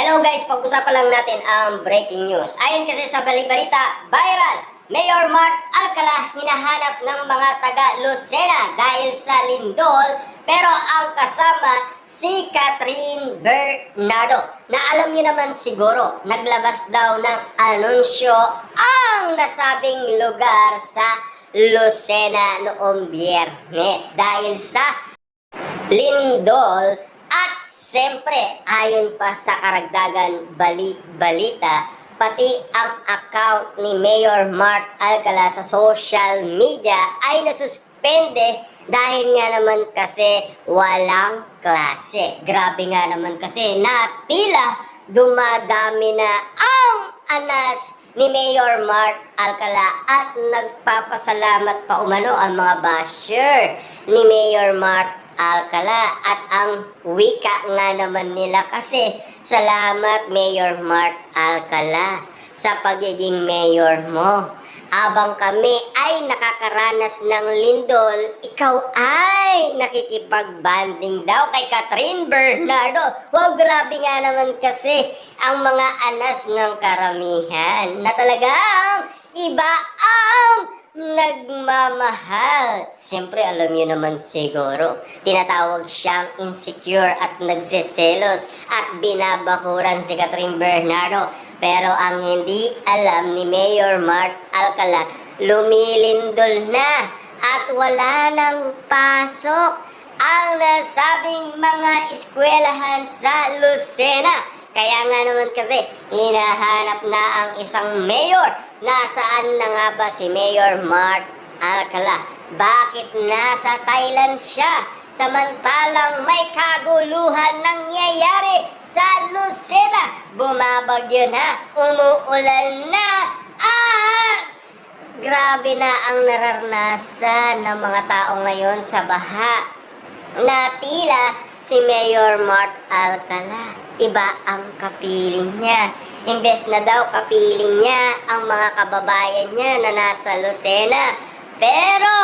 Hello guys, pag-usapan lang natin ang breaking news. Ayon kasi sa balibalita, viral, Mayor Mark Alcala hinahanap ng mga taga Lucena dahil sa lindol, pero ang kasama si Catherine Bernardo. Na alam niyo naman siguro, naglabas daw ng anunsyo ang nasabing lugar sa Lucena noong Biyernes dahil sa lindol. At siyempre, ayon pa sa karagdagan balita, pati ang account ni Mayor Mark Alcala sa social media ay nasuspende dahil nga naman kasi walang klase. Grabe nga naman kasi na tila dumadami na ang anas ni Mayor Mark Alcala at nagpapasalamat pa umano ang mga basher ni Mayor Mark Alcala at ang wika nga naman nila kasi salamat Mayor Mark Alcala sa pagiging mayor mo. Abang kami ay nakakaranas ng lindol, ikaw ay nakikipag-banding daw kay Catherine Bernardo. Wow, grabe nga naman kasi ang mga anas ng karamihan na talagang iba ang nagmamahal. Siyempre, alam niyo naman siguro, tinatawag siyang insecure at nagseselos at binabakuran si Catherine Bernardo. Pero ang hindi alam ni Mayor Mark Alcala, lumilindol na at wala nang pasok ang nasabing mga eskwelahan sa Lucena. Kaya nga naman kasi, hinahanap na ang isang mayor. Nasaan na nga ba si Mayor Mark Alcala? Bakit nasa Thailand siya? Samantalang may kaguluhan nangyayari sa Lucena. Bumabagyo na, umuulan na, at grabe na ang nararanasan ng mga tao ngayon sa baha. Na tila si Mayor Mark Alcala, iba ang kapiling niya. Imbes na daw kapiling niya ang mga kababayan niya na nasa Lucena. Pero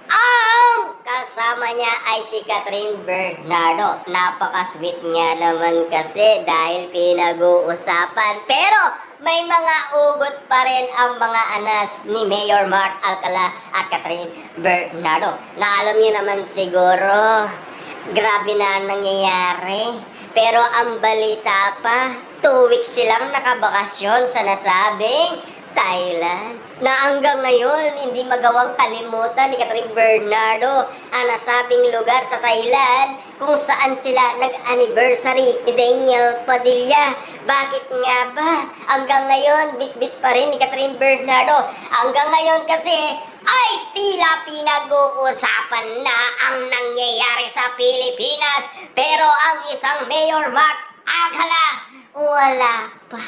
ang kasama niya ay si Catherine Bernardo. Napaka-sweet niya naman kasi dahil pinag-uusapan. Pero may mga ugot pa rin ang mga anas ni Mayor Mark Alcala at Catherine Bernardo. Na alam niyo naman siguro, grabe na ang nangyayari. Pero ang balita pa, 2 weeks silang nakabakasyon sa nasabing Thailand. Na hanggang ngayon, hindi magawang kalimutan ni Catherine Bernardo ang nasabing lugar sa Thailand kung saan sila nag-anniversary ni Daniel Padilla. Bakit nga ba? Hanggang ngayon, bit-bit pa rin ni Catherine Bernardo. Hanggang ngayon kasi, ay tila pinag-uusapan na ang nangyayari sa Pilipinas. Pero ang isang Mayor Mark Alcala, wala pa.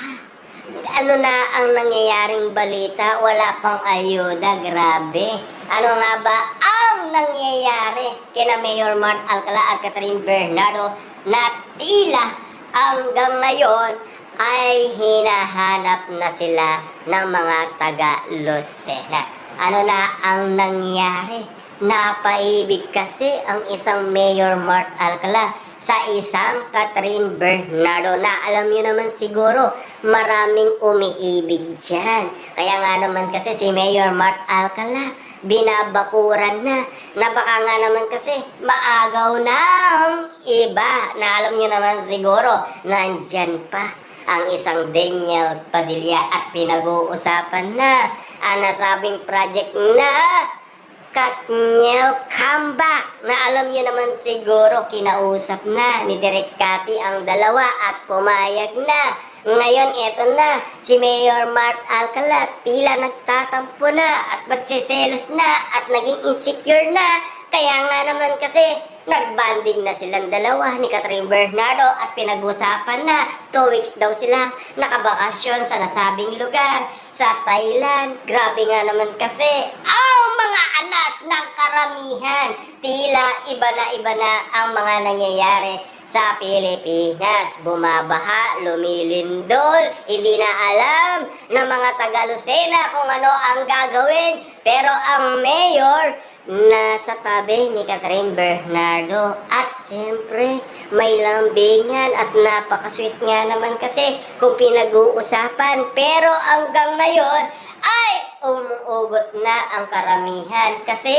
Ano na ang nangyayaring balita? Wala pang ayuda, grabe. Ano nga ba ang nangyayari kina Mayor Mark Alcala at Catherine Bernardo na tila hanggang ngayon ay hinahanap na sila ng mga taga Lucena? Ano na ang nangyari? Napaibig kasi ang isang Mayor Mark Alcala sa isang Catherine Bernardo na alam niyo naman siguro maraming umiibig dyan. Kaya nga naman kasi si Mayor Mark Alcala binabakuran na baka nga naman kasi maagaw na ang iba na alam niyo naman siguro nandyan pa ang isang Daniel Padilla at pinag-uusapan na ang nasabing project na Katniel Comeback na alam niyo naman siguro kinausap na ni Direk Cathy ang dalawa at pumayag na. Ngayon eto na, si Mayor Mark Alcala tila nagtatampo na at magsiselos na at naging insecure na. Kaya nga naman kasi nagbanding na silang dalawa ni Catherine Bernardo at pinag-usapan na 2 weeks daw sila nakabakasyon sa nasabing lugar sa Thailand. Grabe nga naman kasi ang mga anas ng karamihan. Tila iba na ang mga nangyayari sa Pilipinas. Bumabaha, lumilindol, hindi na alam ng mga taga Lucena kung ano ang gagawin. Pero ang mayor nasa tabi ni Catherine Bernardo. At siyempre, may lambingan at napakasweet nga naman kasi kung pinag-uusapan. Pero hanggang ngayon ay umuugot na ang karamihan kasi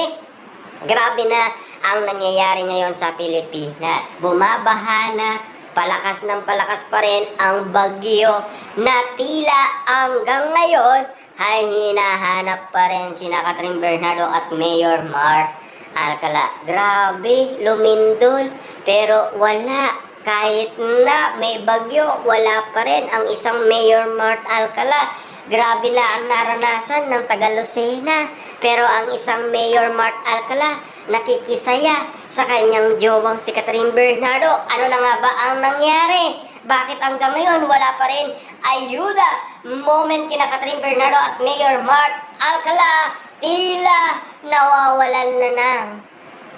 grabe na ang nangyayari ngayon sa Pilipinas. Bumabaha na, palakas ng palakas pa rin ang bagyo na tila hanggang ngayon ay hinahanap pa rin sina Catherine Bernardo at Mayor Mark Alcala. Grabe, lumindol, pero wala. Kahit na may bagyo, wala pa rin ang isang Mayor Mark Alcala. Grabe na ang naranasan ng taga Lucena. Pero ang isang Mayor Mark Alcala, nakikisaya sa kanyang jowang si Catherine Bernardo. Ano na nga ba ang nangyari? Bakit hanggang ngayon wala pa rin ayuda? Moment kina Catherine Bernardo at Mayor Mark Alcala, tila nawawalan na ng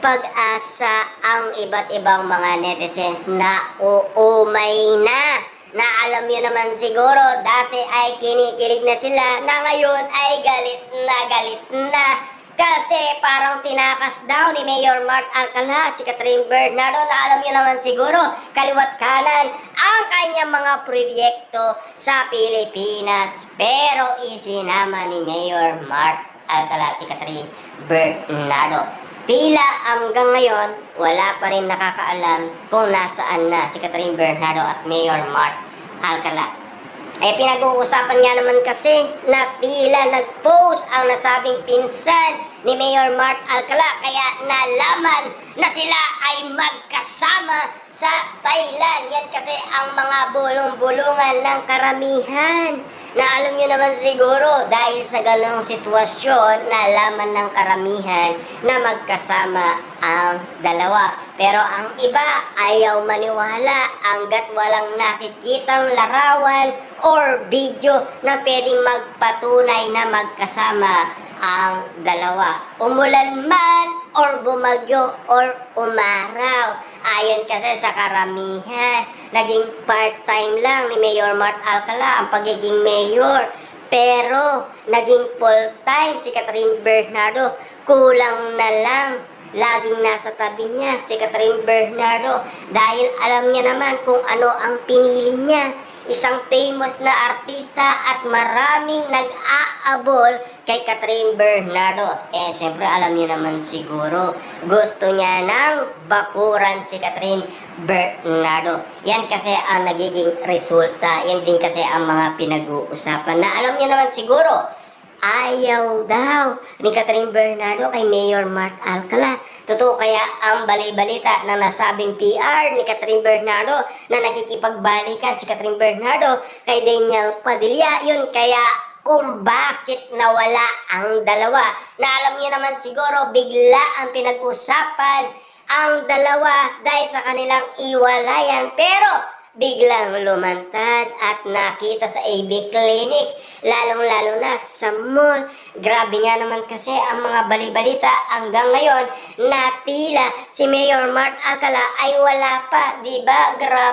pag-asa ang iba't ibang mga netizens na uumay na. Na alam nyo naman siguro, dati ay kinikilig na sila, na ngayon ay galit na. Kasi parang tinakas daw ni Mayor Mark Alcala si Catherine Bernardo na alam nyo naman siguro, kaliwat kanan ang kanyang mga proyekto sa Pilipinas. Pero isinama ni Mayor Mark Alcala si Catherine Bernardo. Tila hanggang ngayon, wala pa rin nakakaalam kung nasaan na si Catherine Bernardo at Mayor Mark Alcala. Pinag-uusapan nga naman kasi na tila nag-post ang nasabing pinsan ni Mayor Mark Alcala kaya nalaman na sila ay magkasama sa Thailand. Yan kasi ang mga bulong-bulungan ng karamihan. Na alam nyo naman siguro dahil sa ganong sitwasyon nalaman ng karamihan na magkasama ang dalawa. Pero ang iba ayaw maniwala hanggat walang nakikitang larawan or video na pwedeng magpatunay na magkasama ang dalawa. Umulan man or bumagyo or umaraw. Ayon kasi sa karamihan, naging part-time lang ni Mayor Mark Alcala ang pagiging mayor. Pero naging full-time si Catherine Bernardo. Kulang na lang. Laging nasa tabi niya si Catherine Bernardo dahil alam niya naman kung ano ang pinili niya. Isang famous na artista at maraming nag-aabol kay Catherine Bernardo. Siyempre alam niyo naman siguro, gusto niya ng bakuran si Catherine Bernardo. Yan kasi ang nagiging resulta. Yan din kasi ang mga pinag-uusapan na alam niyo naman siguro, ayaw daw ni Catherine Bernardo kay Mayor Mark Alcala. Totoo kaya ang balay-balita na nasabing PR ni Catherine Bernardo na nakikipagbalikan si Catherine Bernardo kay Daniel Padilla. Yun kaya kung bakit nawala ang dalawa. Na alam niyo naman siguro bigla ang pinag-usapan ang dalawa dahil sa kanilang iwalayan. Pero biglang lumantad at nakita sa AB Clinic, lalong-lalo na sa mall. Grabe nga naman kasi ang mga balibalita hanggang ngayon na tila si Mayor Mark Alcala ay wala pa, di ba? Grabe.